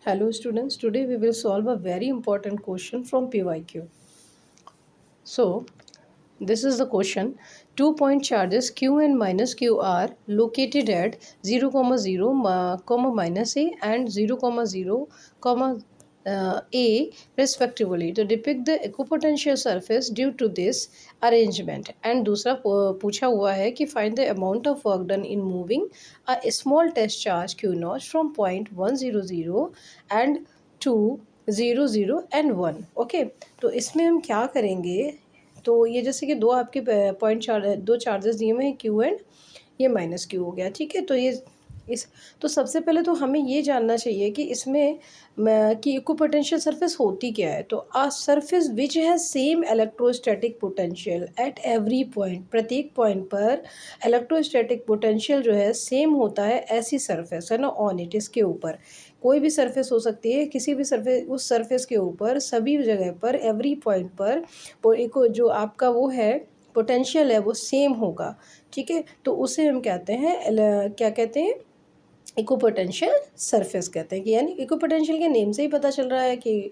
Hello students, today we will solve a very important question from PYQ. So, this is the question. 2-point charges Q and minus Q are located at 0, 0, minus A and 0, 0, A respectively to depict the equipotential surface due to this arrangement. And दूसरा पूछा हुआ है कि find the amount of work done in moving a small test charge Q naught from point 100 and 2 0 0 and 1. Okay, तो इसमें हम क्या करेंगे? तो ये जैसे कि दो आपके दो चार्जेस दिए हुए हैं क्यू एंड ये माइनस क्यू हो गया, ठीक है। तो ये इस तो सबसे पहले तो हमें ये जानना चाहिए कि इसमें कि इक्विपोटेंशियल सरफेस होती क्या है। तो a surface which has same electrostatic potential at every point, प्रत्येक पॉइंट पर इलेक्ट्रोस्टैटिक पोटेंशियल जो है सेम होता है, ऐसी सरफेस है ना ऑन इट, इसके ऊपर कोई भी सरफेस हो सकती है, किसी भी सरफेस, उस सरफेस के ऊपर सभी जगह पर एवरी पॉइंट पर एक जो आपका वो है पोटेंशियल है वो सेम होगा, ठीक है। तो उसे हम कहते हैं क्या कहते हैं, इक्विपोटेंशियल सरफेस कहते हैं। कि यानी इक्विपोटेंशियल के नेम से ही पता चल रहा है कि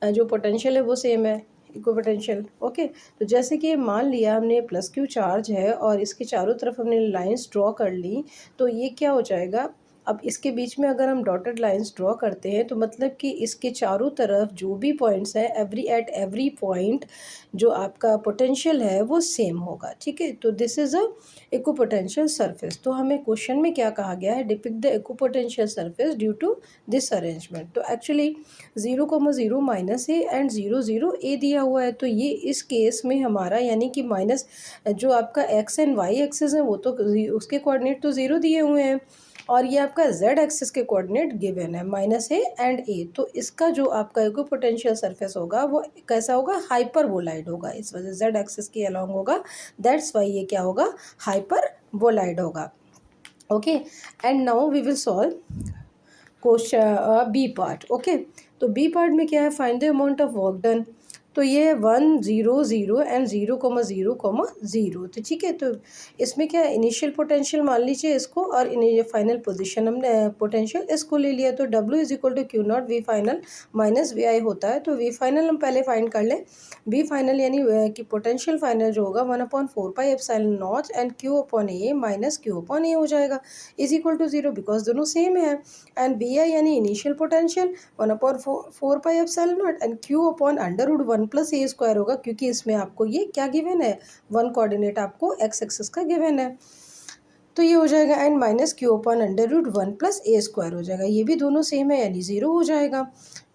जो पोटेंशियल है वो सेम है, इक्विपोटेंशियल। ओके, तो जैसे कि मान लिया हमने प्लस क्यू चार्ज है और इसके चारों तरफ हमने लाइंस ड्रॉ कर ली, तो ये क्या हो जाएगा, अब इसके बीच में अगर हम डॉटेड लाइंस ड्रॉ करते हैं तो मतलब कि इसके चारों तरफ जो भी पॉइंट्स हैं एट एवरी पॉइंट जो आपका पोटेंशियल है वो सेम होगा, ठीक है। तो this is a equipotential surface. तो हमें क्वेश्चन में क्या कहा गया है, depict the equipotential surface due to this arrangement. तो actually 0, 0 minus A and 0, 0 A दिया हुआ है। तो ये इस केस में हमारा यानी कि माइनस जो आपका एक्स एंड वाई एक्सिस है वो तो उसके कोऑर्डिनेट तो 0 दिए हुए हैं और ये आपका z एक्सिस के कोऑर्डिनेट गिवन है माइनस ए एंड ए। तो इसका जो आपका इक्विपोटेंशियल सरफेस होगा वो कैसा होगा, हाइपरबोलाइड होगा। इस वजह z एक्सिस के अलोंग होगा, दैट्स वाई ये क्या होगा, हाइपरबोलाइड होगा। Okay, and now we will solve question B part. Okay, तो बी पार्ट में क्या है, find the amount of work done. तो ये है 1 0 0 एंड 0, 0, 0। तो ठीक है, तो इसमें क्या है, इनिशियल पोटेंशियल मान लीजिए इसको और ये फाइनल पोजीशन हमने पोटेंशियल इसको ले लिया। तो W is equal to Q naught V final minus V I होता है। तो वी फाइनल हम पहले फाइंड कर लें। बी फाइनल यानी कि पोटेंशियल फाइनल जो होगा 1/4 pi epsilon naught and Q upon A minus Q upon A हो जाएगा, इज इक्वल टू 0 बिकॉज दोनों सेम है। एंड बी आई यानी initial potential 1/4 pi epsilon naught and Q upon under root 1 plus A square होगा, क्योंकि इसमें आपको ये क्या गिवन है, 1 कोऑर्डिनेट आपको एक्स एक्सिस का गिवन है। तो ये हो जाएगा and minus Q upon under root 1 plus A square हो जाएगा, ये भी दोनों सेम है यानी 0 हो जाएगा।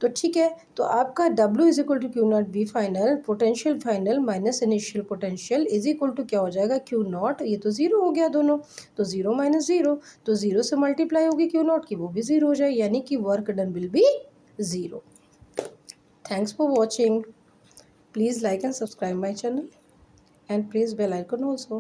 तो ठीक है, तो आपका W is equal to Q not B final potential final minus initial potential is equal to क्या हो जाएगा, क्यू नॉट, ये तो 0 हो गया दोनों। तो 0 माइनस 0, तो 0 से मल्टीप्लाई होगी क्यू नॉट की, वो भी 0 हो जाए, यानी कि work done will be 0। Thanks for watching. Please like and subscribe my channel and press bell icon also.